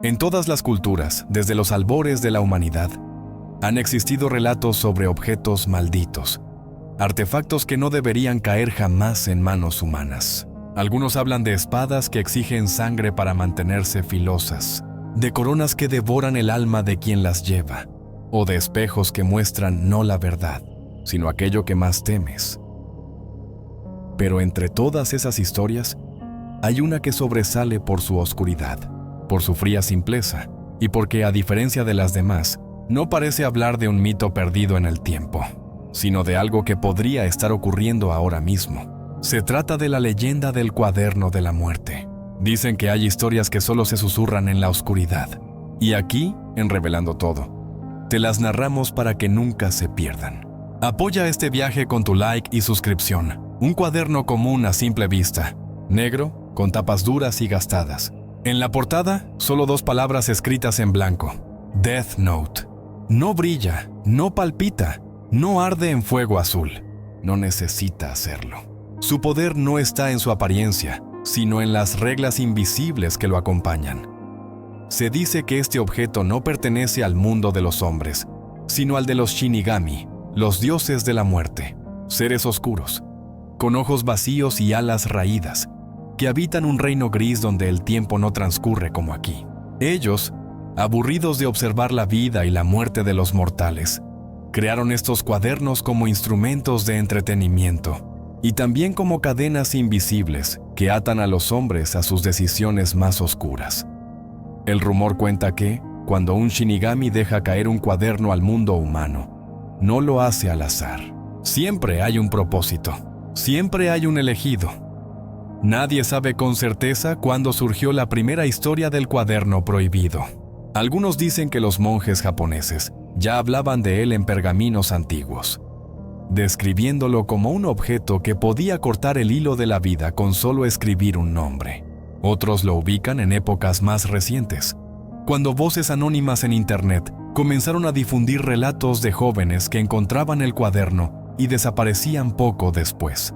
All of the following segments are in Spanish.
En todas las culturas, desde los albores de la humanidad, han existido relatos sobre objetos malditos, artefactos que no deberían caer jamás en manos humanas. Algunos hablan de espadas que exigen sangre para mantenerse filosas, de coronas que devoran el alma de quien las lleva, o de espejos que muestran no la verdad, sino aquello que más temes. Pero entre todas esas historias, hay una que sobresale por su oscuridad, por su fría simpleza, y porque, a diferencia de las demás, no parece hablar de un mito perdido en el tiempo, sino de algo que podría estar ocurriendo ahora mismo. Se trata de la leyenda del Cuaderno de la Muerte. Dicen que hay historias que solo se susurran en la oscuridad, y aquí, en Revelando Todo, te las narramos para que nunca se pierdan. Apoya este viaje con tu like y suscripción. Un cuaderno común a simple vista, negro, con tapas duras y gastadas. En la portada, solo 2 palabras escritas en blanco: Death Note. No brilla, no palpita, no arde en fuego azul. No necesita hacerlo. Su poder no está en su apariencia, sino en las reglas invisibles que lo acompañan. Se dice que este objeto no pertenece al mundo de los hombres, sino al de los Shinigami, los dioses de la muerte, seres oscuros, con ojos vacíos y alas raídas, que habitan un reino gris donde el tiempo no transcurre como aquí. Ellos, aburridos de observar la vida y la muerte de los mortales, crearon estos cuadernos como instrumentos de entretenimiento y también como cadenas invisibles que atan a los hombres a sus decisiones más oscuras. El rumor cuenta que, cuando un Shinigami deja caer un cuaderno al mundo humano, no lo hace al azar. Siempre hay un propósito, siempre hay un elegido. Nadie sabe con certeza cuándo surgió la primera historia del cuaderno prohibido. Algunos dicen que los monjes japoneses ya hablaban de él en pergaminos antiguos, describiéndolo como un objeto que podía cortar el hilo de la vida con solo escribir un nombre. Otros lo ubican en épocas más recientes, cuando voces anónimas en Internet comenzaron a difundir relatos de jóvenes que encontraban el cuaderno y desaparecían poco después.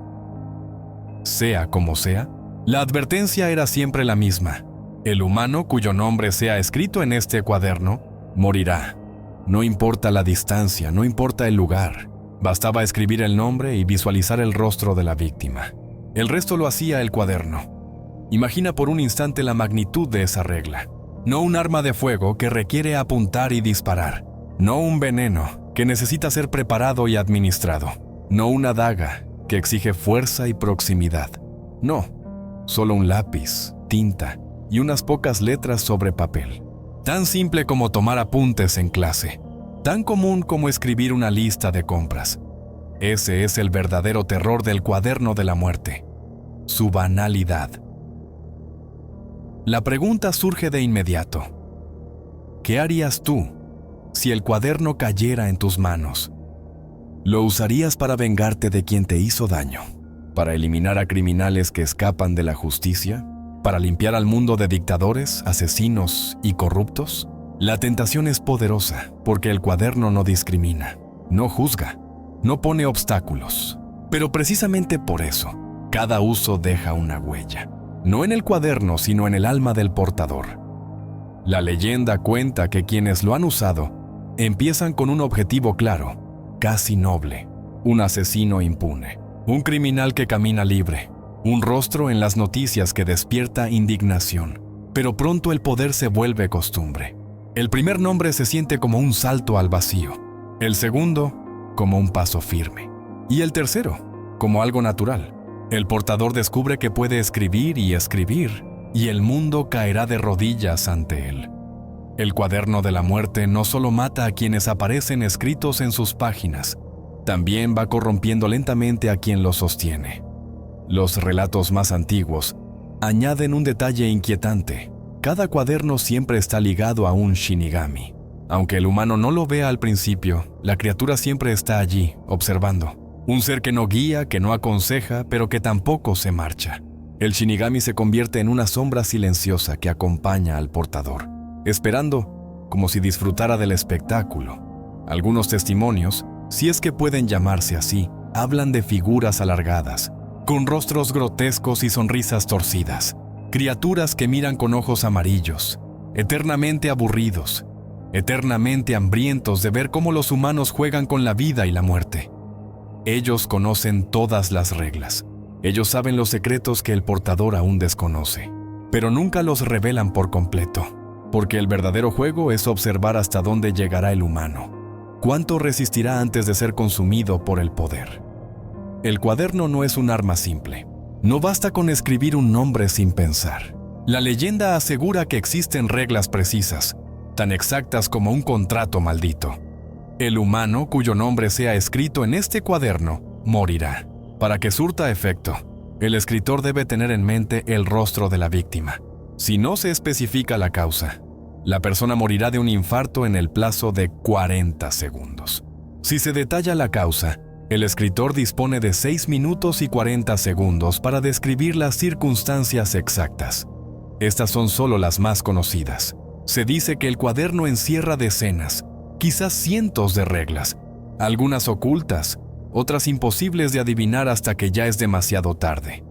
Sea como sea, la advertencia era siempre la misma: el humano cuyo nombre sea escrito en este cuaderno morirá. No importa la distancia, no importa el lugar. Bastaba escribir el nombre y visualizar el rostro de la víctima. El resto lo hacía el cuaderno. Imagina por un instante la magnitud de esa regla. No un arma de fuego que requiere apuntar y disparar. No un veneno que necesita ser preparado y administrado. No una daga que exige fuerza y proximidad. No, solo un lápiz, tinta y unas pocas letras sobre papel. Tan simple como tomar apuntes en clase. Tan común como escribir una lista de compras. Ese es el verdadero terror del Cuaderno de la Muerte: su banalidad. La pregunta surge de inmediato: ¿qué harías tú si el cuaderno cayera en tus manos? ¿Lo usarías para vengarte de quien te hizo daño? ¿Para eliminar a criminales que escapan de la justicia? ¿Para limpiar al mundo de dictadores, asesinos y corruptos? La tentación es poderosa porque el cuaderno no discrimina, no juzga, no pone obstáculos. Pero precisamente por eso, cada uso deja una huella. No en el cuaderno, sino en el alma del portador. La leyenda cuenta que quienes lo han usado empiezan con un objetivo claro, casi noble: un asesino impune, un criminal que camina libre, un rostro en las noticias que despierta indignación. Pero pronto el poder se vuelve costumbre. El primer nombre se siente como un salto al vacío, el segundo como un paso firme, y el tercero como algo natural. El portador descubre que puede escribir y escribir, y el mundo caerá de rodillas ante él. El Cuaderno de la Muerte no solo mata a quienes aparecen escritos en sus páginas, también va corrompiendo lentamente a quien lo sostiene. Los relatos más antiguos añaden un detalle inquietante: cada cuaderno siempre está ligado a un Shinigami. Aunque el humano no lo vea al principio, la criatura siempre está allí, observando. Un ser que no guía, que no aconseja, pero que tampoco se marcha. El Shinigami se convierte en una sombra silenciosa que acompaña al portador, esperando, como si disfrutara del espectáculo. Algunos testimonios, si es que pueden llamarse así, hablan de figuras alargadas, con rostros grotescos y sonrisas torcidas, criaturas que miran con ojos amarillos, eternamente aburridos, eternamente hambrientos de ver cómo los humanos juegan con la vida y la muerte. Ellos conocen todas las reglas. Ellos saben los secretos que el portador aún desconoce, pero nunca los revelan por completo, porque el verdadero juego es observar hasta dónde llegará el humano, cuánto resistirá antes de ser consumido por el poder. El cuaderno no es un arma simple. No basta con escribir un nombre sin pensar. La leyenda asegura que existen reglas precisas, tan exactas como un contrato maldito. El humano cuyo nombre sea escrito en este cuaderno morirá. Para que surta efecto, el escritor debe tener en mente el rostro de la víctima. Si no se especifica la causa, la persona morirá de un infarto en el plazo de 40 segundos. Si se detalla la causa, el escritor dispone de 6 minutos y 40 segundos para describir las circunstancias exactas. Estas son solo las más conocidas. Se dice que el cuaderno encierra decenas, quizás cientos de reglas, algunas ocultas, otras imposibles de adivinar hasta que ya es demasiado tarde.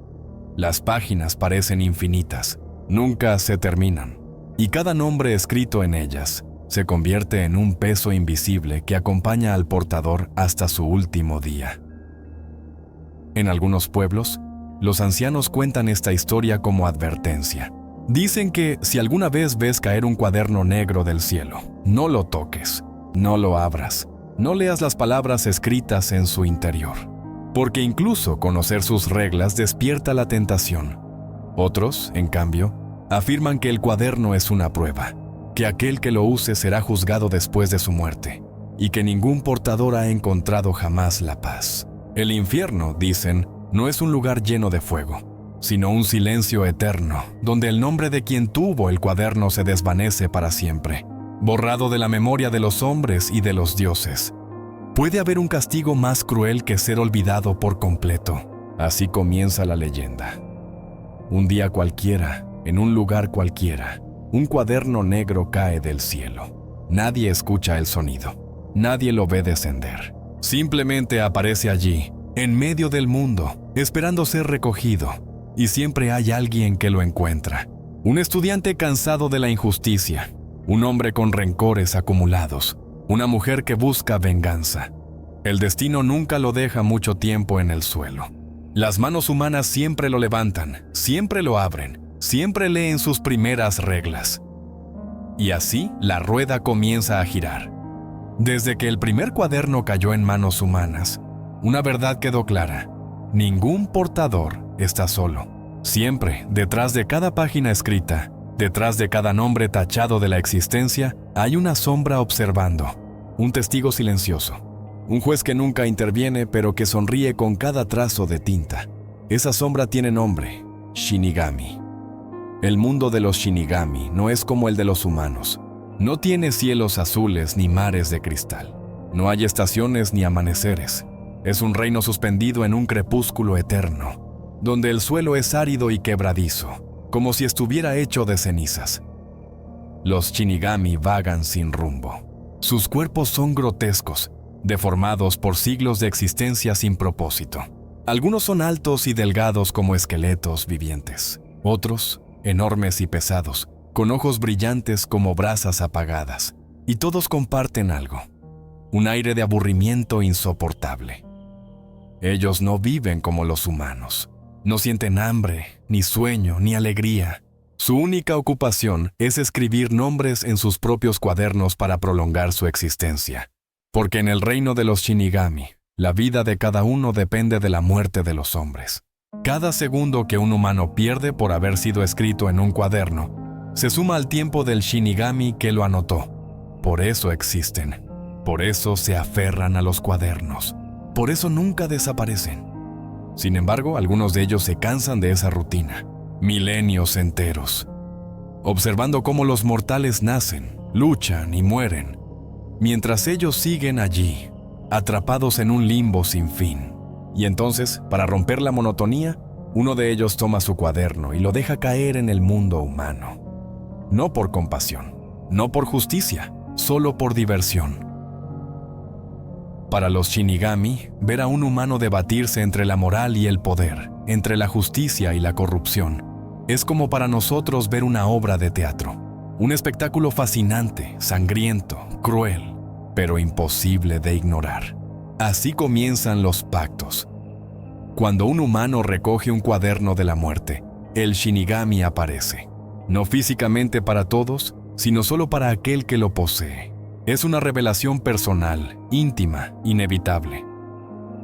Las páginas parecen infinitas, nunca se terminan, y cada nombre escrito en ellas se convierte en un peso invisible que acompaña al portador hasta su último día. En algunos pueblos, los ancianos cuentan esta historia como advertencia. Dicen que si alguna vez ves caer un cuaderno negro del cielo, no lo toques, no lo abras, no leas las palabras escritas en su interior, porque incluso conocer sus reglas despierta la tentación. Otros, en cambio, afirman que el cuaderno es una prueba, que aquel que lo use será juzgado después de su muerte, y que ningún portador ha encontrado jamás la paz. El infierno, dicen, no es un lugar lleno de fuego, sino un silencio eterno, donde el nombre de quien tuvo el cuaderno se desvanece para siempre, borrado de la memoria de los hombres y de los dioses. ¿Puede haber un castigo más cruel que ser olvidado por completo? Así comienza la leyenda. Un día cualquiera, en un lugar cualquiera, un cuaderno negro cae del cielo. Nadie escucha el sonido, nadie lo ve descender. Simplemente aparece allí, en medio del mundo, esperando ser recogido. Y siempre hay alguien que lo encuentra. Un estudiante cansado de la injusticia, un hombre con rencores acumulados, una mujer que busca venganza. El destino nunca lo deja mucho tiempo en el suelo. Las manos humanas siempre lo levantan, siempre lo abren, siempre leen sus primeras reglas. Y así la rueda comienza a girar. Desde que el primer cuaderno cayó en manos humanas, una verdad quedó clara: ningún portador está solo. Siempre, detrás de cada página escrita, detrás de cada nombre tachado de la existencia, hay una sombra observando, un testigo silencioso, un juez que nunca interviene pero que sonríe con cada trazo de tinta. Esa sombra tiene nombre: Shinigami. El mundo de los Shinigami no es como el de los humanos. No tiene cielos azules ni mares de cristal. No hay estaciones ni amaneceres. Es un reino suspendido en un crepúsculo eterno, donde el suelo es árido y quebradizo, como si estuviera hecho de cenizas. Los Shinigami vagan sin rumbo. Sus cuerpos son grotescos, deformados por siglos de existencia sin propósito. Algunos son altos y delgados como esqueletos vivientes. Otros, enormes y pesados, con ojos brillantes como brasas apagadas. Y todos comparten algo: un aire de aburrimiento insoportable. Ellos no viven como los humanos. No sienten hambre, ni sueño, ni alegría. Su única ocupación es escribir nombres en sus propios cuadernos para prolongar su existencia. Porque en el reino de los Shinigami, la vida de cada uno depende de la muerte de los hombres. Cada segundo que un humano pierde por haber sido escrito en un cuaderno, se suma al tiempo del Shinigami que lo anotó. Por eso existen. Por eso se aferran a los cuadernos. Por eso nunca desaparecen. Sin embargo, algunos de ellos se cansan de esa rutina, milenios enteros, observando cómo los mortales nacen, luchan y mueren, mientras ellos siguen allí, atrapados en un limbo sin fin. Y entonces, para romper la monotonía, uno de ellos toma su cuaderno y lo deja caer en el mundo humano. No por compasión, no por justicia, solo por diversión. Para los Shinigami, ver a un humano debatirse entre la moral y el poder, entre la justicia y la corrupción, es como para nosotros ver una obra de teatro, Un espectáculo fascinante, sangriento, cruel, pero imposible de ignorar. Así comienzan los pactos. Cuando un humano recoge un cuaderno de la muerte, el Shinigami aparece. No físicamente para todos, sino solo para aquel que lo posee. Es una revelación personal, íntima, inevitable.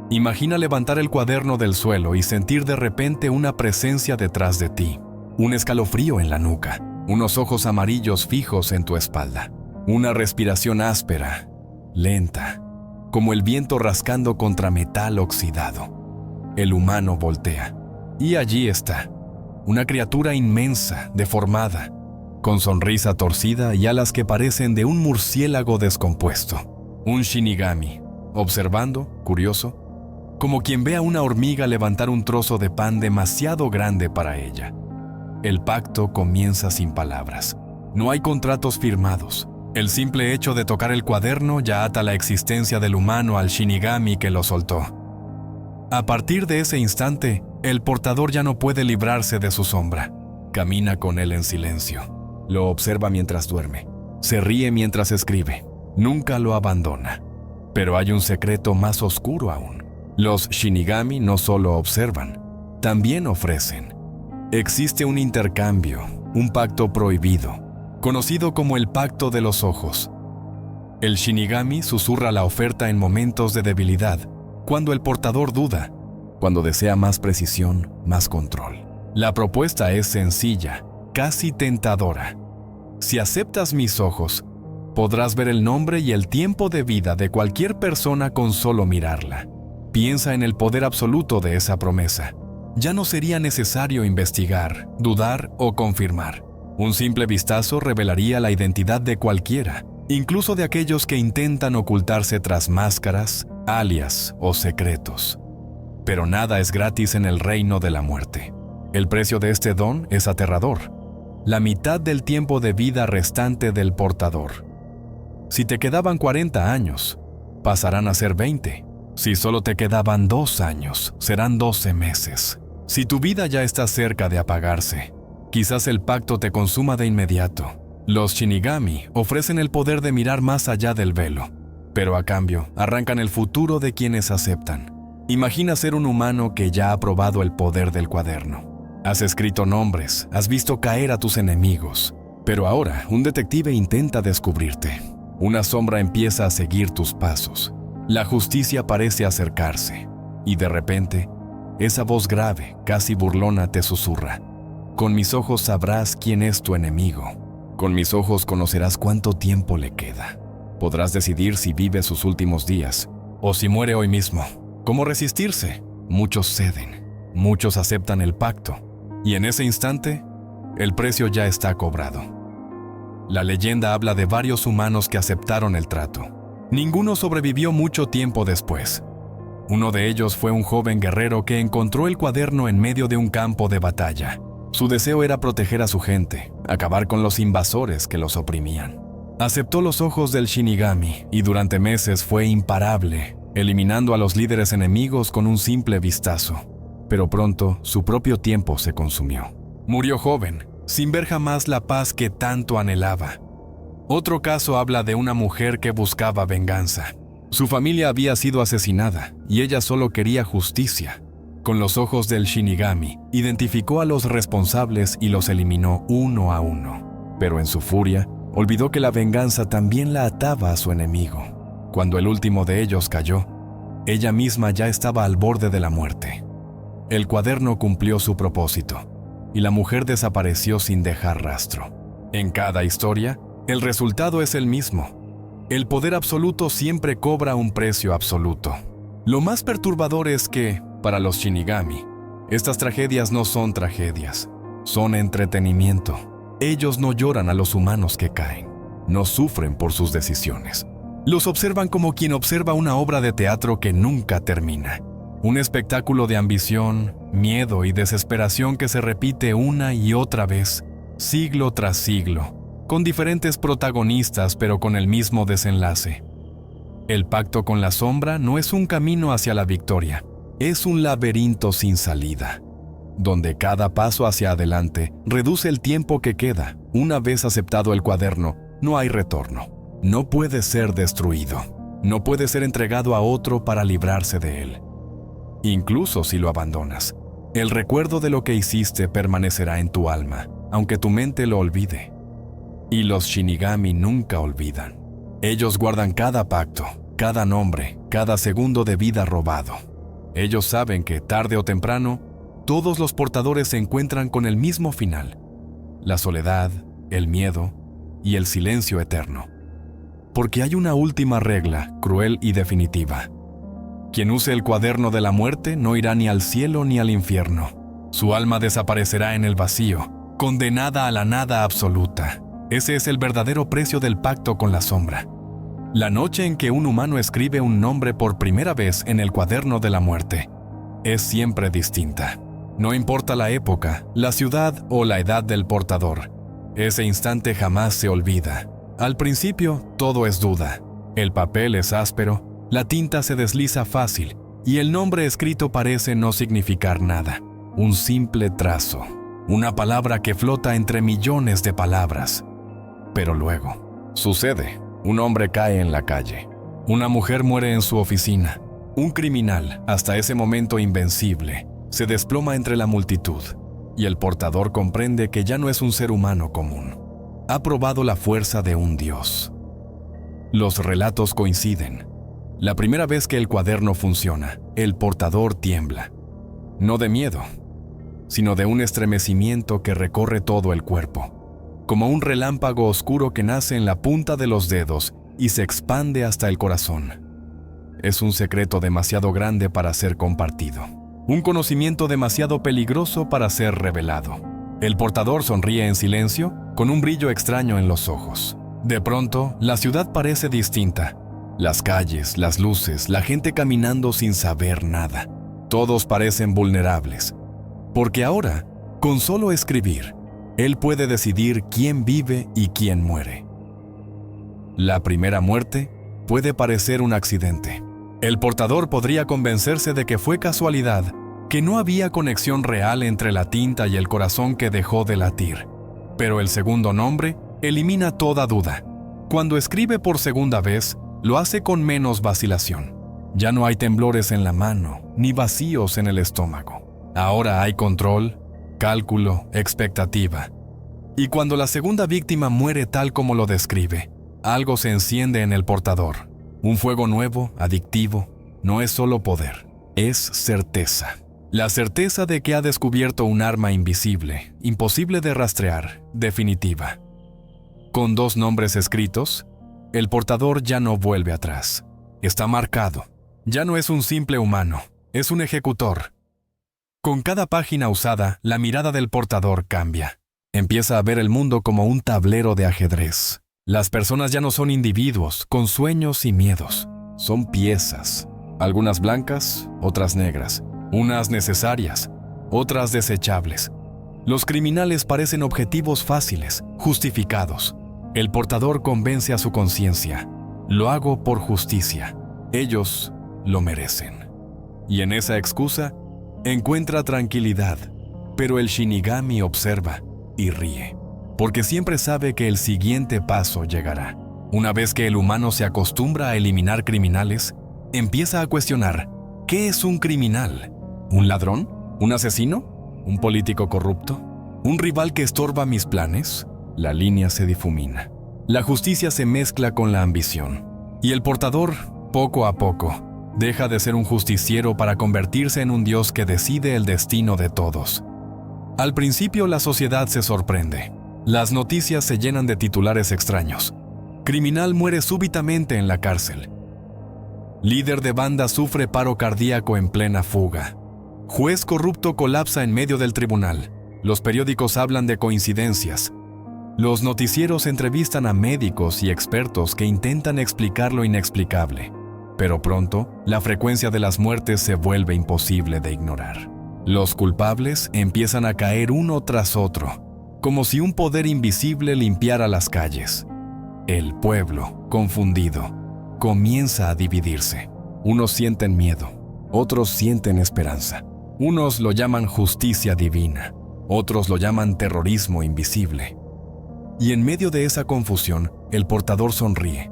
Imagina levantar el cuaderno del suelo y sentir de repente una presencia detrás de ti, un escalofrío en la nuca, unos ojos amarillos fijos en tu espalda, una respiración áspera, lenta, como el viento rascando contra metal oxidado. El humano voltea, y allí está, una criatura inmensa, deformada, con sonrisa torcida y alas que parecen de un murciélago descompuesto. Un Shinigami, observando, curioso, como quien ve a una hormiga levantar un trozo de pan demasiado grande para ella. El pacto comienza sin palabras. No hay contratos firmados. El simple hecho de tocar el cuaderno ya ata la existencia del humano al Shinigami que lo soltó. A partir de ese instante, el portador ya no puede librarse de su sombra. Camina con él en silencio. Lo observa mientras duerme. Se ríe mientras escribe. Nunca lo abandona. Pero hay un secreto más oscuro aún. Los Shinigami no solo observan, también ofrecen. Existe un intercambio, un pacto prohibido, conocido como el Pacto de los Ojos. El Shinigami susurra la oferta en momentos de debilidad, cuando el portador duda, cuando desea más precisión, más control. La propuesta es sencilla, casi tentadora. Si aceptas mis ojos, podrás ver el nombre y el tiempo de vida de cualquier persona con solo mirarla. Piensa en el poder absoluto de esa promesa. Ya no sería necesario investigar, dudar o confirmar. Un simple vistazo revelaría la identidad de cualquiera, incluso de aquellos que intentan ocultarse tras máscaras, alias o secretos. Pero nada es gratis en el reino de la muerte. El precio de este don es aterrador. La mitad del tiempo de vida restante del portador. Si te quedaban 40 años, pasarán a ser 20. Si solo te quedaban 2 años, serán 12 meses. Si tu vida ya está cerca de apagarse, quizás el pacto te consuma de inmediato. Los Shinigami ofrecen el poder de mirar más allá del velo, pero a cambio arrancan el futuro de quienes aceptan. Imagina ser un humano que ya ha probado el poder del cuaderno. Has escrito nombres, has visto caer a tus enemigos, pero ahora un detective intenta descubrirte. Una sombra empieza a seguir tus pasos. La justicia parece acercarse, y de repente, esa voz grave, casi burlona, te susurra. Con mis ojos sabrás quién es tu enemigo. Con mis ojos conocerás cuánto tiempo le queda. Podrás decidir si vive sus últimos días, o si muere hoy mismo. ¿Cómo resistirse? Muchos ceden, muchos aceptan el pacto, y en ese instante, el precio ya está cobrado. La leyenda habla de varios humanos que aceptaron el trato. Ninguno sobrevivió mucho tiempo después. Uno de ellos fue un joven guerrero que encontró el cuaderno en medio de un campo de batalla. Su deseo era proteger a su gente, acabar con los invasores que los oprimían. Aceptó los ojos del Shinigami y durante meses fue imparable, eliminando a los líderes enemigos con un simple vistazo. Pero pronto su propio tiempo se consumió. Murió joven, sin ver jamás la paz que tanto anhelaba. Otro caso habla de una mujer que buscaba venganza. Su familia había sido asesinada y ella solo quería justicia. Con los ojos del Shinigami, identificó a los responsables y los eliminó uno a uno. Pero en su furia, olvidó que la venganza también la ataba a su enemigo. Cuando el último de ellos cayó, ella misma ya estaba al borde de la muerte. El cuaderno cumplió su propósito y la mujer desapareció sin dejar rastro. En cada historia, el resultado es el mismo. El poder absoluto siempre cobra un precio absoluto. Lo más perturbador es que, para los Shinigami, estas tragedias no son tragedias, son entretenimiento. Ellos no lloran a los humanos que caen, no sufren por sus decisiones. Los observan como quien observa una obra de teatro que nunca termina. Un espectáculo de ambición, miedo y desesperación que se repite una y otra vez, siglo tras siglo, con diferentes protagonistas pero con el mismo desenlace. El pacto con la sombra no es un camino hacia la victoria, es un laberinto sin salida, donde cada paso hacia adelante reduce el tiempo que queda, Una vez aceptado el cuaderno, no hay retorno. No puede ser destruido. No puede ser entregado a otro para librarse de él. Incluso si lo abandonas, el recuerdo de lo que hiciste permanecerá en tu alma, aunque tu mente lo olvide. Y los Shinigami nunca olvidan. Ellos guardan cada pacto, cada nombre, cada segundo de vida robado. Ellos saben que, tarde o temprano, todos los portadores se encuentran con el mismo final: la soledad, el miedo y el silencio eterno. Porque hay una última regla, cruel y definitiva. Quien use el cuaderno de la muerte no irá ni al cielo ni al infierno. Su alma desaparecerá en el vacío, condenada a la nada absoluta. Ese es el verdadero precio del pacto con la sombra. La noche en que un humano escribe un nombre por primera vez en el cuaderno de la muerte es siempre distinta. No importa la época, la ciudad o la edad del portador, ese instante jamás se olvida. Al principio, todo es duda. El papel es áspero, la tinta se desliza fácil y el nombre escrito parece no significar nada. Un simple trazo, una palabra que flota entre millones de palabras. Pero luego, sucede. Un hombre cae en la calle. Una mujer muere en su oficina. Un criminal, hasta ese momento invencible, se desploma entre la multitud. Y el portador comprende que ya no es un ser humano común. Ha probado la fuerza de un dios. Los relatos coinciden. La primera vez que el cuaderno funciona, el portador tiembla. No de miedo, sino de un estremecimiento que recorre todo el cuerpo. Como un relámpago oscuro que nace en la punta de los dedos y se expande hasta el corazón. Es un secreto demasiado grande para ser compartido. Un conocimiento demasiado peligroso para ser revelado. El portador sonríe en silencio, con un brillo extraño en los ojos. De pronto, la ciudad parece distinta. Las calles, las luces, la gente caminando sin saber nada. Todos parecen vulnerables. Porque ahora, con solo escribir, él puede decidir quién vive y quién muere. La primera muerte puede parecer un accidente. El portador podría convencerse de que fue casualidad, que no había conexión real entre la tinta y el corazón que dejó de latir. Pero el segundo nombre elimina toda duda. Cuando escribe por segunda vez, lo hace con menos vacilación. Ya no hay temblores en la mano, ni vacíos en el estómago. Ahora hay control, cálculo, expectativa. Y cuando la segunda víctima muere tal como lo describe, algo se enciende en el portador. Un fuego nuevo, adictivo. No es solo poder, es certeza. La certeza de que ha descubierto un arma invisible, imposible de rastrear, definitiva. Con 2 nombres escritos, el portador ya no vuelve atrás. Está marcado. Ya no es un simple humano, es un ejecutor. Con cada página usada, la mirada del portador cambia. Empieza a ver el mundo como un tablero de ajedrez. Las personas ya no son individuos, con sueños y miedos. Son piezas, algunas blancas, otras negras, unas necesarias, otras desechables. Los criminales parecen objetivos fáciles, justificados. El portador convence a su conciencia. Lo hago por justicia. Ellos lo merecen. Y en esa excusa, encuentra tranquilidad, pero el Shinigami observa y ríe, porque siempre sabe que el siguiente paso llegará. Una vez que el humano se acostumbra a eliminar criminales, empieza a cuestionar: ¿qué es un criminal? ¿Un ladrón? ¿Un asesino? ¿Un político corrupto? ¿Un rival que estorba mis planes? La línea se difumina. La justicia se mezcla con la ambición. Y el portador, poco a poco, deja de ser un justiciero para convertirse en un dios que decide el destino de todos. Al principio la sociedad se sorprende. Las noticias se llenan de titulares extraños. Criminal muere súbitamente en la cárcel. Líder de banda sufre paro cardíaco en plena fuga. Juez corrupto colapsa en medio del tribunal. Los periódicos hablan de coincidencias. Los noticieros entrevistan a médicos y expertos que intentan explicar lo inexplicable. Pero pronto, la frecuencia de las muertes se vuelve imposible de ignorar. Los culpables empiezan a caer uno tras otro, como si un poder invisible limpiara las calles. El pueblo, confundido, comienza a dividirse. Unos sienten miedo, otros sienten esperanza. Unos lo llaman justicia divina, otros lo llaman terrorismo invisible. Y en medio de esa confusión, el portador sonríe,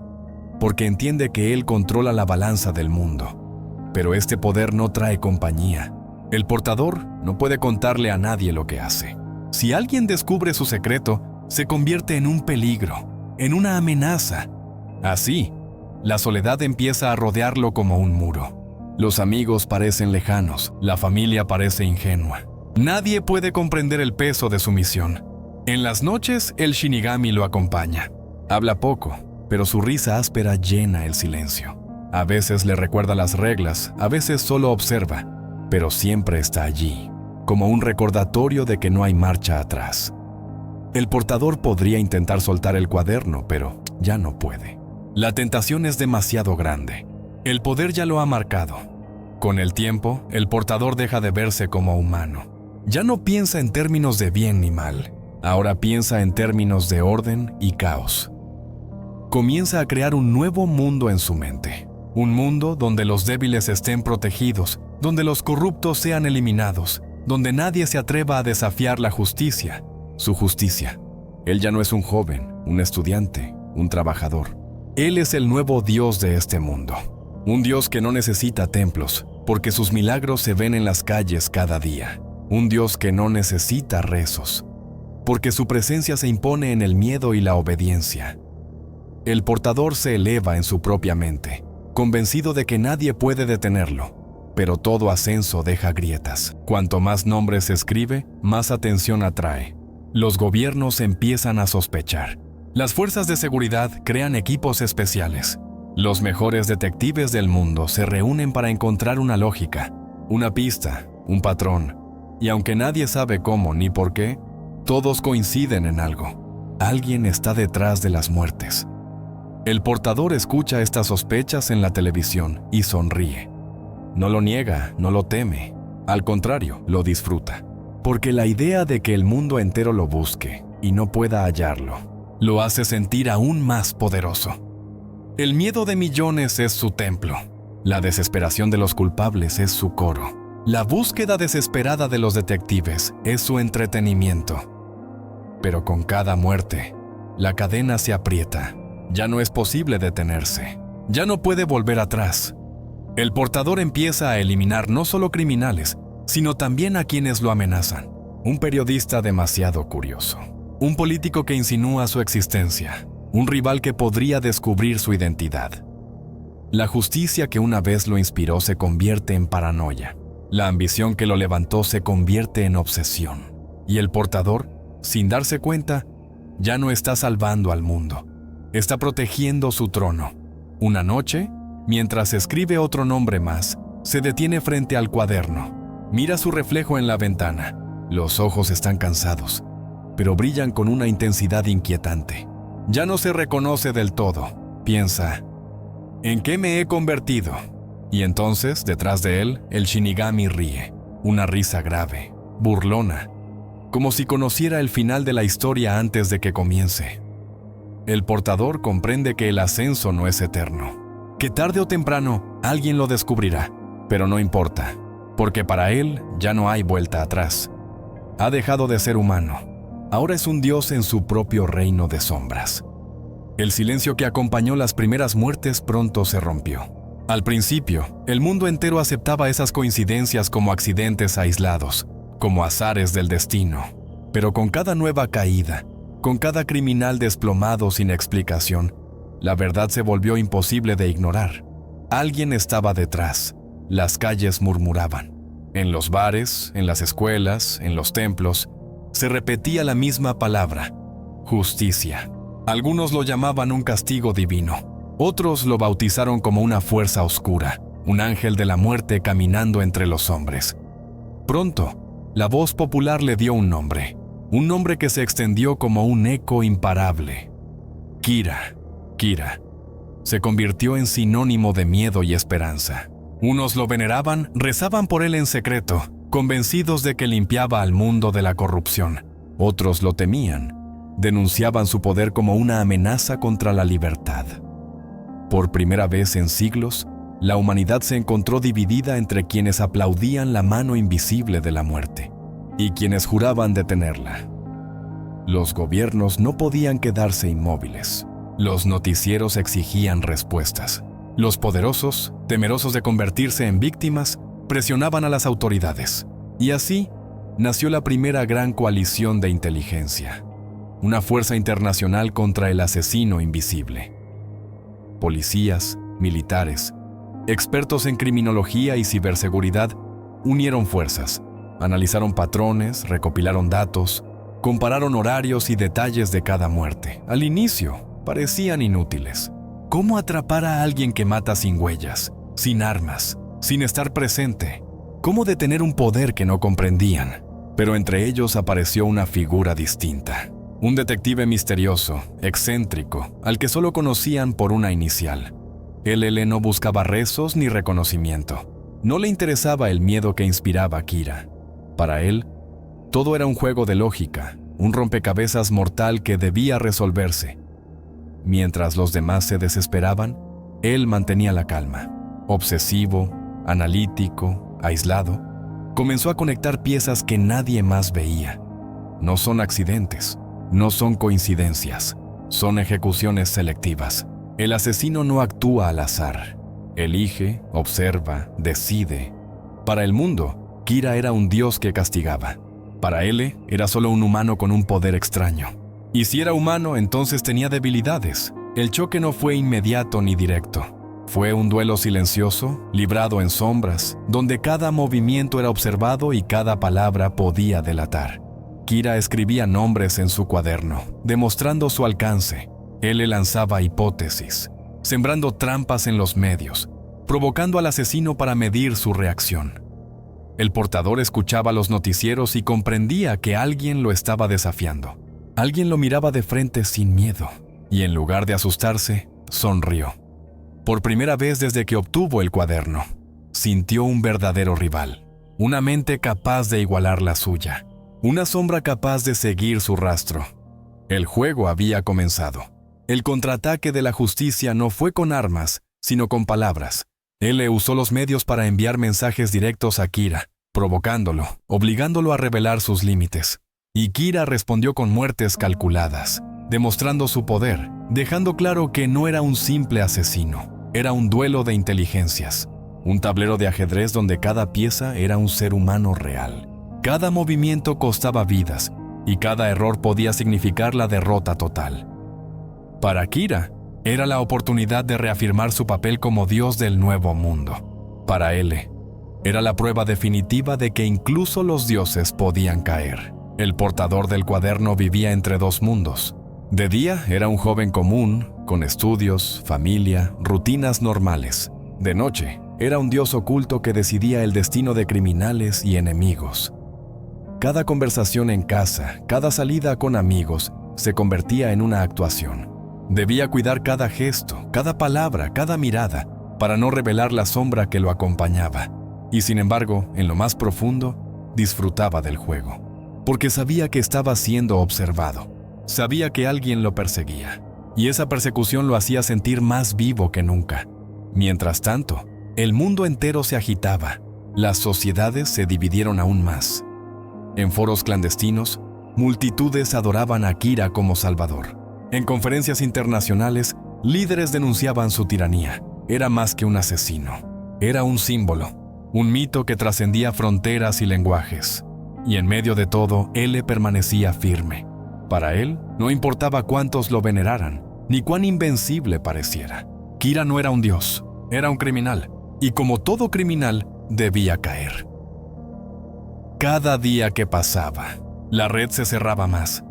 porque entiende que él controla la balanza del mundo. Pero este poder no trae compañía. El portador no puede contarle a nadie lo que hace. Si alguien descubre su secreto, se convierte en un peligro, en una amenaza. Así, la soledad empieza a rodearlo como un muro. Los amigos parecen lejanos, la familia parece ingenua. Nadie puede comprender el peso de su misión. En las noches, el Shinigami lo acompaña. Habla poco, pero su risa áspera llena el silencio. A veces le recuerda las reglas, a veces solo observa, pero siempre está allí, como un recordatorio de que no hay marcha atrás. El portador podría intentar soltar el cuaderno, pero ya no puede. La tentación es demasiado grande. El poder ya lo ha marcado. Con el tiempo, el portador deja de verse como humano. Ya no piensa en términos de bien ni mal. Ahora piensa en términos de orden y caos. Comienza a crear un nuevo mundo en su mente. Un mundo donde los débiles estén protegidos, donde los corruptos sean eliminados, donde nadie se atreva a desafiar la justicia, su justicia. Él ya no es un joven, un estudiante, un trabajador. Él es el nuevo Dios de este mundo. Un Dios que no necesita templos, porque sus milagros se ven en las calles cada día. Un Dios que no necesita rezos, porque su presencia se impone en el miedo y la obediencia. El portador se eleva en su propia mente, convencido de que nadie puede detenerlo, pero todo ascenso deja grietas. Cuanto más nombres se escribe, más atención atrae. Los gobiernos empiezan a sospechar. Las fuerzas de seguridad crean equipos especiales. Los mejores detectives del mundo se reúnen para encontrar una lógica, una pista, un patrón. Y aunque nadie sabe cómo ni por qué, todos coinciden en algo. Alguien está detrás de las muertes. El portador escucha estas sospechas en la televisión y sonríe. No lo niega, no lo teme. Al contrario, lo disfruta. Porque la idea de que el mundo entero lo busque y no pueda hallarlo, lo hace sentir aún más poderoso. El miedo de millones es su templo. La desesperación de los culpables es su coro. La búsqueda desesperada de los detectives es su entretenimiento. Pero con cada muerte, la cadena se aprieta. Ya no es posible detenerse. Ya no puede volver atrás. El portador empieza a eliminar no solo criminales, sino también a quienes lo amenazan. Un periodista demasiado curioso. Un político que insinúa su existencia. Un rival que podría descubrir su identidad. La justicia que una vez lo inspiró se convierte en paranoia. La ambición que lo levantó se convierte en obsesión. Y el portador, sin darse cuenta, ya no está salvando al mundo. Está protegiendo su trono. Una noche, mientras escribe otro nombre más, se detiene frente al cuaderno. Mira su reflejo en la ventana. Los ojos están cansados, pero brillan con una intensidad inquietante. Ya no se reconoce del todo. Piensa, ¿en qué me he convertido? Y entonces, detrás de él, el Shinigami ríe. Una risa grave, burlona, como si conociera el final de la historia antes de que comience. El portador comprende que el ascenso no es eterno, que tarde o temprano alguien lo descubrirá, pero no importa, porque para él ya no hay vuelta atrás. Ha dejado de ser humano, ahora es un dios en su propio reino de sombras. El silencio que acompañó las primeras muertes pronto se rompió. Al principio, el mundo entero aceptaba esas coincidencias como accidentes aislados, como azares del destino, pero con cada nueva caída, con cada criminal desplomado sin explicación, la verdad se volvió imposible de ignorar. Alguien estaba detrás. Las calles murmuraban. En los bares, en las escuelas, en los templos, se repetía la misma palabra: justicia. Algunos lo llamaban un castigo divino. Otros lo bautizaron como una fuerza oscura, un ángel de la muerte caminando entre los hombres. Pronto, la voz popular le dio un nombre que se extendió como un eco imparable. Kira. Kira se convirtió en sinónimo de miedo y esperanza. Unos lo veneraban, rezaban por él en secreto, convencidos de que limpiaba al mundo de la corrupción. Otros lo temían, denunciaban su poder como una amenaza contra la libertad. Por primera vez en siglos, la humanidad se encontró dividida entre quienes aplaudían la mano invisible de la muerte y quienes juraban detenerla. Los gobiernos no podían quedarse inmóviles. Los noticieros exigían respuestas. Los poderosos, temerosos de convertirse en víctimas, presionaban a las autoridades. Y así nació la primera gran coalición de inteligencia, una fuerza internacional contra el asesino invisible. Policías, militares, expertos en criminología y ciberseguridad unieron fuerzas, analizaron patrones, recopilaron datos, compararon horarios y detalles de cada muerte. Al inicio, parecían inútiles. ¿Cómo atrapar a alguien que mata sin huellas, sin armas, sin estar presente? ¿Cómo detener un poder que no comprendían? Pero entre ellos apareció una figura distinta. Un detective misterioso, excéntrico, al que solo conocían por una inicial. LL no buscaba rezos ni reconocimiento. No le interesaba el miedo que inspiraba a Kira. Para él, todo era un juego de lógica, un rompecabezas mortal que debía resolverse. Mientras los demás se desesperaban, él mantenía la calma. Obsesivo, analítico, aislado, comenzó a conectar piezas que nadie más veía. No son accidentes, no son coincidencias, son ejecuciones selectivas. El asesino no actúa al azar. Elige, observa, decide. Para el mundo, Kira era un dios que castigaba. Para él, era solo un humano con un poder extraño. Y si era humano, entonces tenía debilidades. El choque no fue inmediato ni directo. Fue un duelo silencioso, librado en sombras, donde cada movimiento era observado y cada palabra podía delatar. Kira escribía nombres en su cuaderno, demostrando su alcance. Él le lanzaba hipótesis, sembrando trampas en los medios, provocando al asesino para medir su reacción. El portador escuchaba los noticieros y comprendía que alguien lo estaba desafiando. Alguien lo miraba de frente sin miedo, y en lugar de asustarse, sonrió. Por primera vez desde que obtuvo el cuaderno, sintió un verdadero rival, una mente capaz de igualar la suya, una sombra capaz de seguir su rastro. El juego había comenzado. El contraataque de la justicia no fue con armas, sino con palabras. Él usó los medios para enviar mensajes directos a Kira, provocándolo, obligándolo a revelar sus límites. Y Kira respondió con muertes calculadas, demostrando su poder, dejando claro que no era un simple asesino, era un duelo de inteligencias, un tablero de ajedrez donde cada pieza era un ser humano real. Cada movimiento costaba vidas, y cada error podía significar la derrota total. Para Kira, era la oportunidad de reafirmar su papel como dios del nuevo mundo. Para él, era la prueba definitiva de que incluso los dioses podían caer. El portador del cuaderno vivía entre dos mundos. De día era un joven común, con estudios, familia, rutinas normales. De noche, era un dios oculto que decidía el destino de criminales y enemigos. Cada conversación en casa, cada salida con amigos, se convertía en una actuación. Debía cuidar cada gesto, cada palabra, cada mirada, para no revelar la sombra que lo acompañaba. Y sin embargo, en lo más profundo, disfrutaba del juego. Porque sabía que estaba siendo observado. Sabía que alguien lo perseguía. Y esa persecución lo hacía sentir más vivo que nunca. Mientras tanto, el mundo entero se agitaba. Las sociedades se dividieron aún más. En foros clandestinos, multitudes adoraban a Kira como salvador. En conferencias internacionales, líderes denunciaban su tiranía. Era más que un asesino. Era un símbolo, un mito que trascendía fronteras y lenguajes. Y en medio de todo, él permanecía firme. Para él, no importaba cuántos lo veneraran, ni cuán invencible pareciera. Kira no era un dios, era un criminal. Y como todo criminal, debía caer. Cada día que pasaba, la red se cerraba más.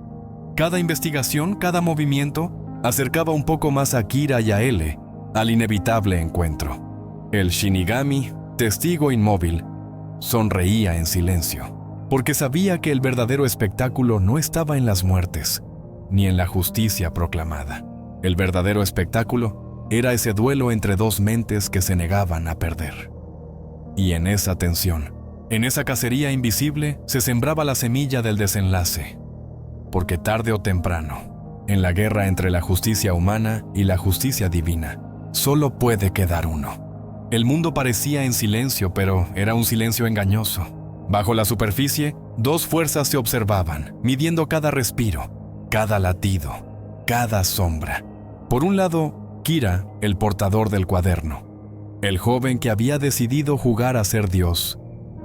Cada investigación, cada movimiento, acercaba un poco más a Kira y a él al inevitable encuentro. El Shinigami, testigo inmóvil, sonreía en silencio, porque sabía que el verdadero espectáculo no estaba en las muertes, ni en la justicia proclamada. El verdadero espectáculo era ese duelo entre dos mentes que se negaban a perder. Y en esa tensión, en esa cacería invisible, se sembraba la semilla del desenlace. Porque tarde o temprano, en la guerra entre la justicia humana y la justicia divina, solo puede quedar uno. El mundo parecía en silencio, pero era un silencio engañoso. Bajo la superficie, dos fuerzas se observaban, midiendo cada respiro, cada latido, cada sombra. Por un lado, Kira, el portador del cuaderno, el joven que había decidido jugar a ser Dios,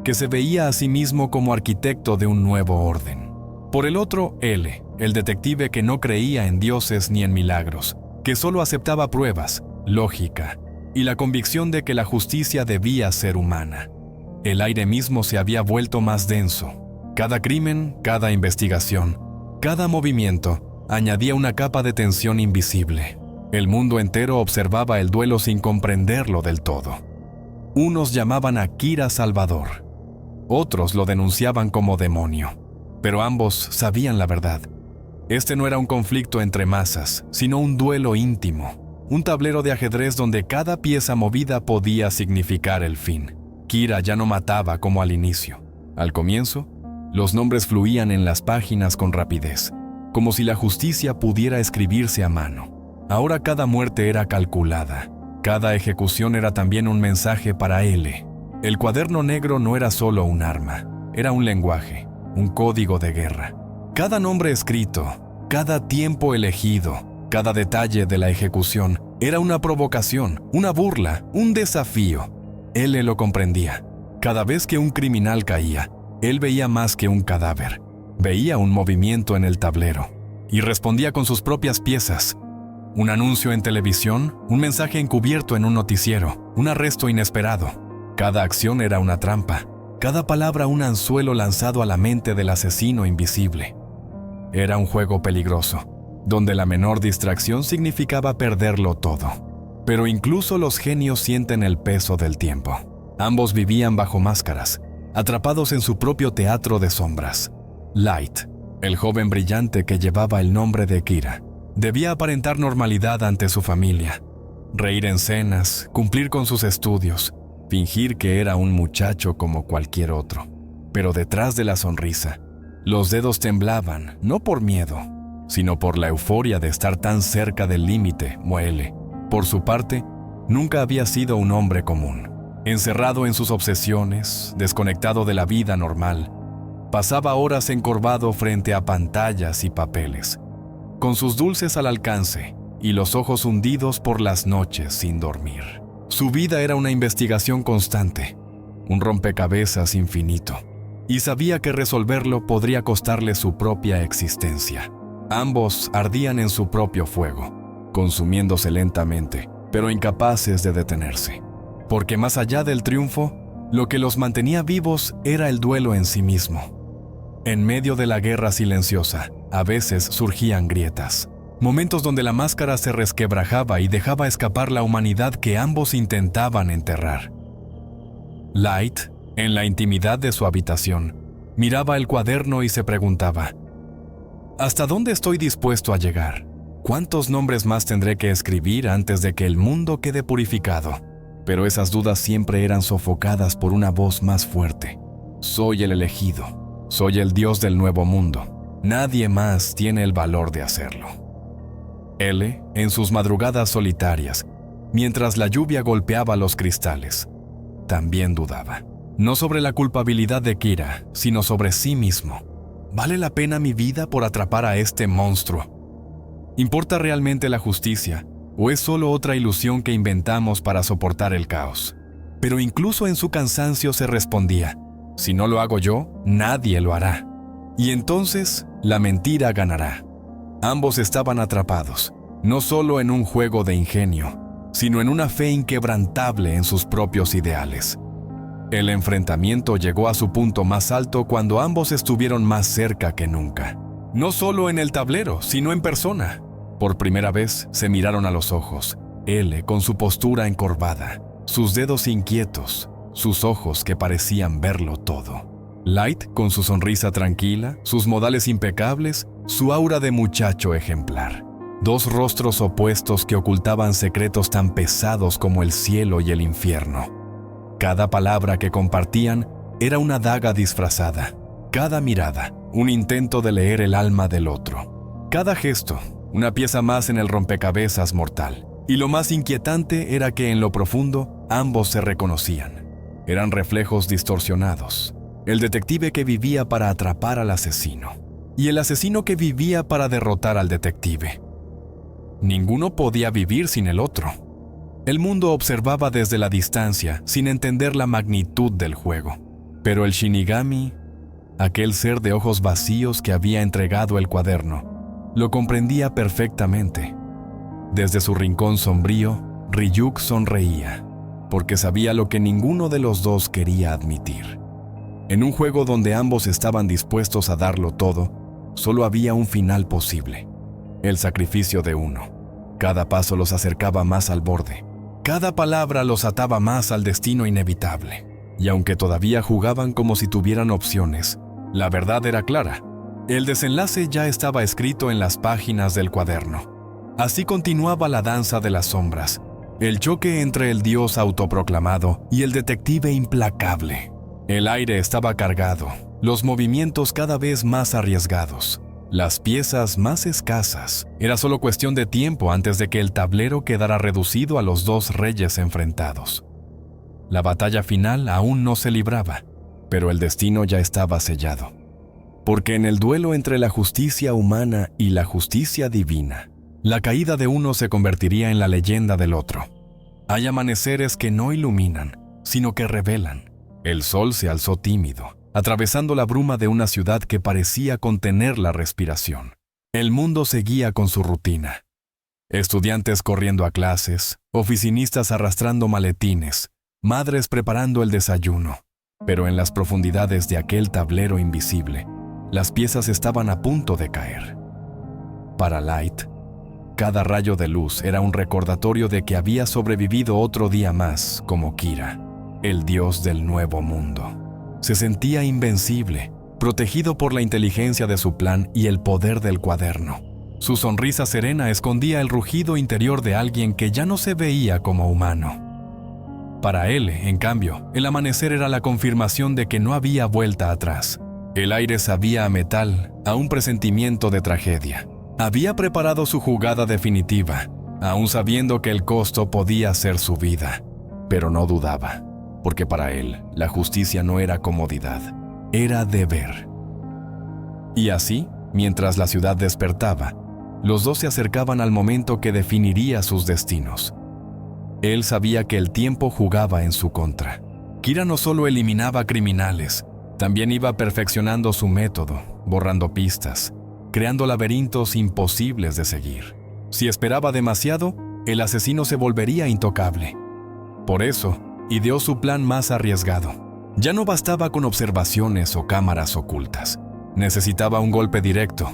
que se veía a sí mismo como arquitecto de un nuevo orden. Por el otro, L, el detective que no creía en dioses ni en milagros, que solo aceptaba pruebas, lógica y la convicción de que la justicia debía ser humana. El aire mismo se había vuelto más denso. Cada crimen, cada investigación, cada movimiento añadía una capa de tensión invisible. El mundo entero observaba el duelo sin comprenderlo del todo. Unos llamaban a Kira Salvador, otros lo denunciaban como demonio, pero ambos sabían la verdad. Este no era un conflicto entre masas, sino un duelo íntimo, un tablero de ajedrez donde cada pieza movida podía significar el fin. Kira ya no mataba como al inicio. Al comienzo, los nombres fluían en las páginas con rapidez, como si la justicia pudiera escribirse a mano. Ahora cada muerte era calculada. Cada ejecución era también un mensaje para L. El cuaderno negro no era solo un arma, era un lenguaje, un código de guerra. Cada nombre escrito, cada tiempo elegido, cada detalle de la ejecución era una provocación, una burla, un desafío. L lo comprendía. Cada vez que un criminal caía, él veía más que un cadáver. Veía un movimiento en el tablero y respondía con sus propias piezas. Un anuncio en televisión, un mensaje encubierto en un noticiero, un arresto inesperado. Cada acción era una trampa, cada palabra un anzuelo lanzado a la mente del asesino invisible. Era un juego peligroso, donde la menor distracción significaba perderlo todo. Pero incluso los genios sienten el peso del tiempo. Ambos vivían bajo máscaras, atrapados en su propio teatro de sombras. Light, el joven brillante que llevaba el nombre de Kira, debía aparentar normalidad ante su familia, reír en cenas, cumplir con sus estudios, fingir que era un muchacho como cualquier otro. Pero detrás de la sonrisa, los dedos temblaban, no por miedo, sino por la euforia de estar tan cerca del límite. L, por su parte, nunca había sido un hombre común. Encerrado en sus obsesiones, desconectado de la vida normal, pasaba horas encorvado frente a pantallas y papeles, con sus dulces al alcance y los ojos hundidos por las noches sin dormir. Su vida era una investigación constante, un rompecabezas infinito, y sabía que resolverlo podría costarle su propia existencia. Ambos ardían en su propio fuego, consumiéndose lentamente, pero incapaces de detenerse. Porque más allá del triunfo, lo que los mantenía vivos era el duelo en sí mismo. En medio de la guerra silenciosa, a veces surgían grietas, momentos donde la máscara se resquebrajaba y dejaba escapar la humanidad que ambos intentaban enterrar. Light, en la intimidad de su habitación, miraba el cuaderno y se preguntaba: ¿hasta dónde estoy dispuesto a llegar? ¿Cuántos nombres más tendré que escribir antes de que el mundo quede purificado? Pero esas dudas siempre eran sofocadas por una voz más fuerte. Soy el elegido. Soy el Dios del nuevo mundo. Nadie más tiene el valor de hacerlo. L, en sus madrugadas solitarias, mientras la lluvia golpeaba los cristales, también dudaba. No sobre la culpabilidad de Kira, sino sobre sí mismo. ¿Vale la pena mi vida por atrapar a este monstruo? ¿Importa realmente la justicia? ¿O es solo otra ilusión que inventamos para soportar el caos? Pero incluso en su cansancio se respondía: si no lo hago yo, nadie lo hará. Y entonces, la mentira ganará. Ambos estaban atrapados, no solo en un juego de ingenio, sino en una fe inquebrantable en sus propios ideales. El enfrentamiento llegó a su punto más alto cuando ambos estuvieron más cerca que nunca. No solo en el tablero, sino en persona. Por primera vez se miraron a los ojos, L con su postura encorvada, sus dedos inquietos, sus ojos que parecían verlo todo. Light con su sonrisa tranquila, sus modales impecables, su aura de muchacho ejemplar. Dos rostros opuestos que ocultaban secretos tan pesados como el cielo y el infierno. Cada palabra que compartían era una daga disfrazada. Cada mirada, un intento de leer el alma del otro. Cada gesto, una pieza más en el rompecabezas mortal. Y lo más inquietante era que en lo profundo ambos se reconocían. Eran reflejos distorsionados. El detective que vivía para atrapar al asesino. y el asesino que vivía para derrotar al detective. Ninguno podía vivir sin el otro. El mundo observaba desde la distancia, sin entender la magnitud del juego. Pero el Shinigami, aquel ser de ojos vacíos que había entregado el cuaderno, lo comprendía perfectamente. Desde su rincón sombrío, Ryuk sonreía, porque sabía lo que ninguno de los dos quería admitir. En un juego donde ambos estaban dispuestos a darlo todo, solo había un final posible: el sacrificio de uno. Cada paso los acercaba más al borde. Cada palabra los ataba más al destino inevitable. Y aunque todavía jugaban como si tuvieran opciones, la verdad era clara. El desenlace ya estaba escrito en las páginas del cuaderno. Así continuaba la danza de las sombras, el choque entre el dios autoproclamado y el detective implacable. El aire estaba cargado, los movimientos cada vez más arriesgados, las piezas más escasas. Era solo cuestión de tiempo antes de que el tablero quedara reducido a los dos reyes enfrentados. La batalla final aún no se libraba, pero el destino ya estaba sellado. Porque en el duelo entre la justicia humana y la justicia divina, la caída de uno se convertiría en la leyenda del otro. Hay amaneceres que no iluminan, sino que revelan. El sol se alzó tímido, atravesando la bruma de una ciudad que parecía contener la respiración. El mundo seguía con su rutina. Estudiantes corriendo a clases, oficinistas arrastrando maletines, madres preparando el desayuno. Pero en las profundidades de aquel tablero invisible, las piezas estaban a punto de caer. Para Light, cada rayo de luz era un recordatorio de que había sobrevivido otro día más como Kira, el dios del nuevo mundo. Se sentía invencible, protegido por la inteligencia de su plan y el poder del cuaderno. Su sonrisa serena escondía el rugido interior de alguien que ya no se veía como humano. Para él, en cambio, el amanecer era la confirmación de que no había vuelta atrás. El aire sabía a metal, a un presentimiento de tragedia. Había preparado su jugada definitiva, aún sabiendo que el costo podía ser su vida. Pero no dudaba, porque para él, la justicia no era comodidad, era deber. Y así, mientras la ciudad despertaba, los dos se acercaban al momento que definiría sus destinos. Él sabía que el tiempo jugaba en su contra. Kira no solo eliminaba criminales, también iba perfeccionando su método, borrando pistas, creando laberintos imposibles de seguir. Si esperaba demasiado, el asesino se volvería intocable. Por eso, ideó su plan más arriesgado. Ya no bastaba con observaciones o cámaras ocultas. Necesitaba un golpe directo,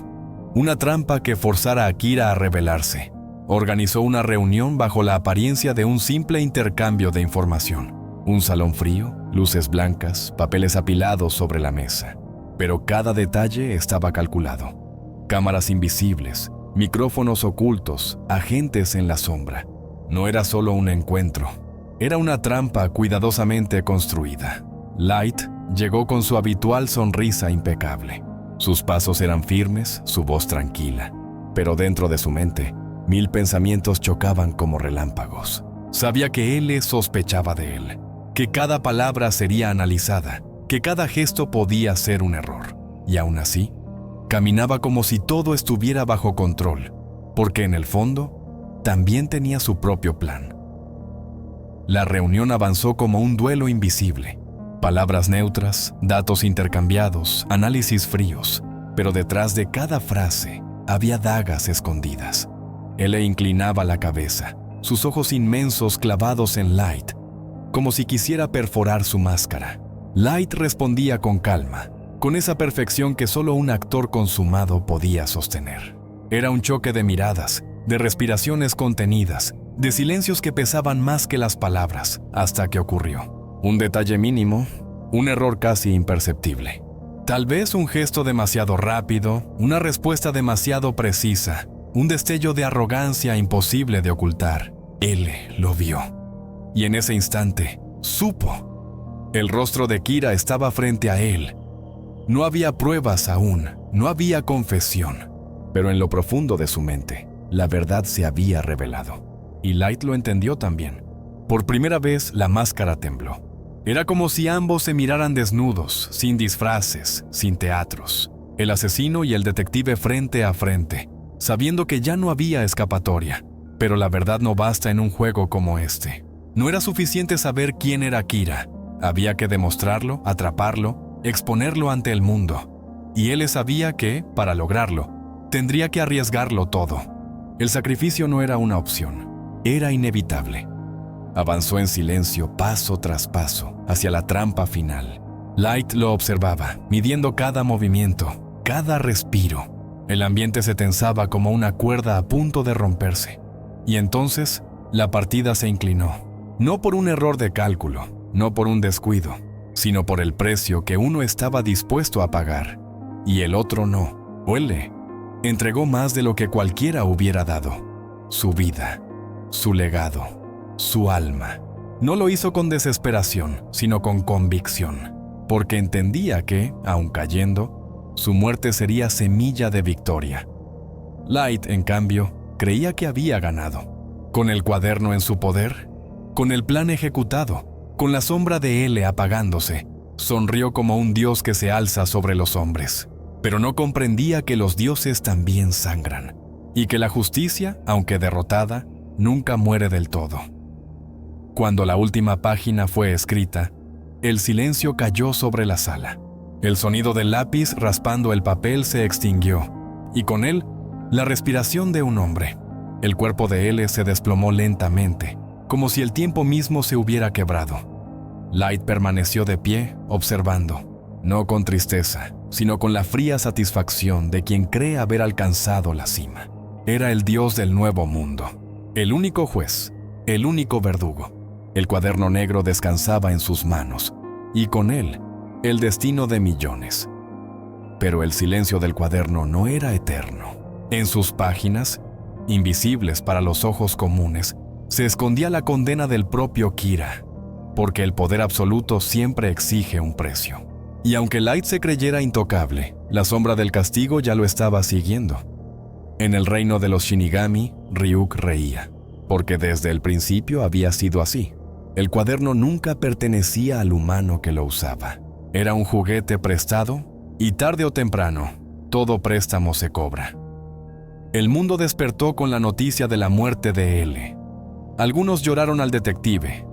una trampa que forzara a Kira a rebelarse. Organizó una reunión bajo la apariencia de un simple intercambio de información. Un salón frío, luces blancas, papeles apilados sobre la mesa. Pero cada detalle estaba calculado. Cámaras invisibles, micrófonos ocultos, agentes en la sombra. No era solo un encuentro, era una trampa cuidadosamente construida. Light llegó con su habitual sonrisa impecable. Sus pasos eran firmes, su voz tranquila. Pero dentro de su mente, 1000 pensamientos chocaban como relámpagos. Sabía que él sospechaba de él, que cada palabra sería analizada, que cada gesto podía ser un error. Y aún así, caminaba como si todo estuviera bajo control, porque en el fondo, también tenía su propio plan. La reunión avanzó como un duelo invisible. Palabras neutras, datos intercambiados, análisis fríos, pero detrás de cada frase había dagas escondidas. Él le inclinaba la cabeza, sus ojos inmensos clavados en Light, como si quisiera perforar su máscara. Light respondía con calma, con esa perfección que solo un actor consumado podía sostener. Era un choque de miradas, de respiraciones contenidas, de silencios que pesaban más que las palabras, hasta que ocurrió. Un detalle mínimo, un error casi imperceptible. Tal vez un gesto demasiado rápido, una respuesta demasiado precisa, un destello de arrogancia imposible de ocultar. Él lo vio. Y en ese instante, supo. El rostro de Kira estaba frente a él. No había pruebas aún, no había confesión. Pero en lo profundo de su mente, la verdad se había revelado. Y Light lo entendió también. Por primera vez, la máscara tembló. Era como si ambos se miraran desnudos, sin disfraces, sin teatros. el asesino y el detective frente a frente, sabiendo que ya no había escapatoria. Pero la verdad no basta en un juego como este. No era suficiente saber quién era Kira. Había que demostrarlo, atraparlo, exponerlo ante el mundo. Y él sabía que, para lograrlo, tendría que arriesgarlo todo. El sacrificio no era una opción, era inevitable. Avanzó en silencio, paso tras paso, hacia la trampa final. Light lo observaba, midiendo cada movimiento, cada respiro. El ambiente se tensaba como una cuerda a punto de romperse. Y entonces, la partida se inclinó. No por un error de cálculo, no por un descuido, sino por el precio que uno estaba dispuesto a pagar. Y el otro no. Él entregó más de lo que cualquiera hubiera dado. Su vida, su legado, su alma. No lo hizo con desesperación, sino con convicción, porque entendía que, aun cayendo, su muerte sería semilla de victoria. Light, en cambio, creía que había ganado. Con el cuaderno en su poder, con el plan ejecutado, con la sombra de L apagándose, sonrió como un dios que se alza sobre los hombres. Pero no comprendía que los dioses también sangran, y que la justicia, aunque derrotada, nunca muere del todo. Cuando la última página fue escrita, el silencio cayó sobre la sala. El sonido del lápiz raspando el papel se extinguió, y con él, la respiración de un hombre. El cuerpo de L se desplomó lentamente, como si el tiempo mismo se hubiera quebrado. Light permaneció de pie, observando, no con tristeza, sino con la fría satisfacción de quien cree haber alcanzado la cima. Era el dios del nuevo mundo, el único juez, el único verdugo. El cuaderno negro descansaba en sus manos, y con él, el destino de millones. Pero el silencio del cuaderno no era eterno. En sus páginas, invisibles para los ojos comunes, se escondía la condena del propio Kira, porque el poder absoluto siempre exige un precio. Y aunque Light se creyera intocable, la sombra del castigo ya lo estaba siguiendo. En el reino de los Shinigami, Ryuk reía, porque desde el principio había sido así. El cuaderno nunca pertenecía al humano que lo usaba. Era un juguete prestado, y tarde o temprano, todo préstamo se cobra. El mundo despertó con la noticia de la muerte de L. Algunos lloraron al detective,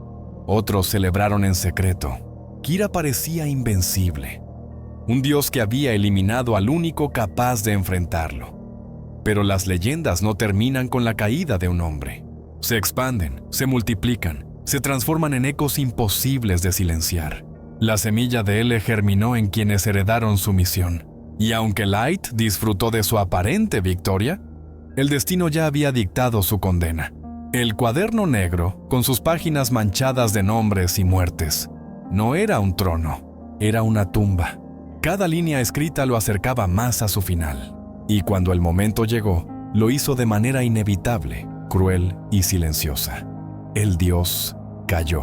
otros celebraron en secreto. Kira parecía invencible, un dios que había eliminado al único capaz de enfrentarlo. Pero las leyendas no terminan con la caída de un hombre. Se expanden, se multiplican, se transforman en ecos imposibles de silenciar. La semilla de L germinó en quienes heredaron su misión. Y aunque Light disfrutó de su aparente victoria, el destino ya había dictado su condena. El cuaderno negro, con sus páginas manchadas de nombres y muertes, no era un trono, era una tumba. Cada línea escrita lo acercaba más a su final. Y cuando el momento llegó, lo hizo de manera inevitable, cruel y silenciosa. El dios cayó.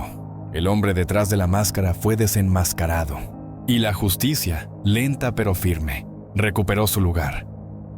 El hombre detrás de la máscara fue desenmascarado. Y la justicia, lenta pero firme, recuperó su lugar.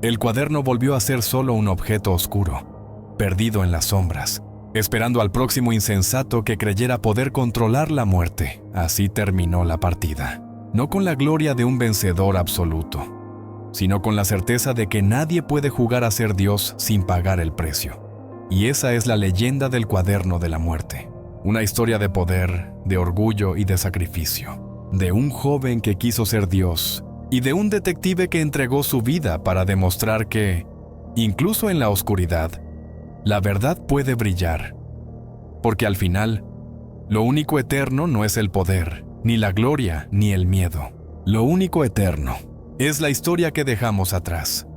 El cuaderno volvió a ser solo un objeto oscuro, perdido en las sombras, esperando al próximo insensato que creyera poder controlar la muerte. Así terminó la partida. No con la gloria de un vencedor absoluto, sino con la certeza de que nadie puede jugar a ser Dios sin pagar el precio. Y esa es la leyenda del cuaderno de la muerte. Una historia de poder, de orgullo y de sacrificio. De un joven que quiso ser Dios y de un detective que entregó su vida para demostrar que, incluso en la oscuridad, la verdad puede brillar. Porque al final, lo único eterno no es el poder, ni la gloria, ni el miedo. Lo único eterno es la historia que dejamos atrás.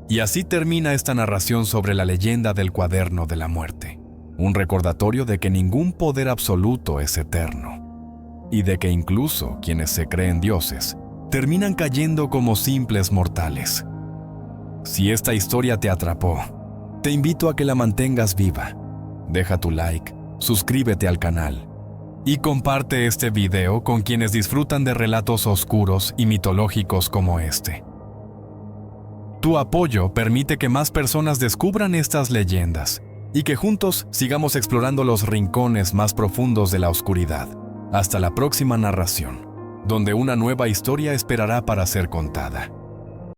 Y así termina esta narración sobre la leyenda del cuaderno de la muerte. Un recordatorio de que ningún poder absoluto es eterno. Y de que incluso quienes se creen dioses terminan cayendo como simples mortales. Si esta historia te atrapó, te invito a que la mantengas viva. Deja tu like, suscríbete al canal y comparte este video con quienes disfrutan de relatos oscuros y mitológicos como este. Tu apoyo permite que más personas descubran estas leyendas y que juntos sigamos explorando los rincones más profundos de la oscuridad. Hasta la próxima narración, donde una nueva historia esperará para ser contada.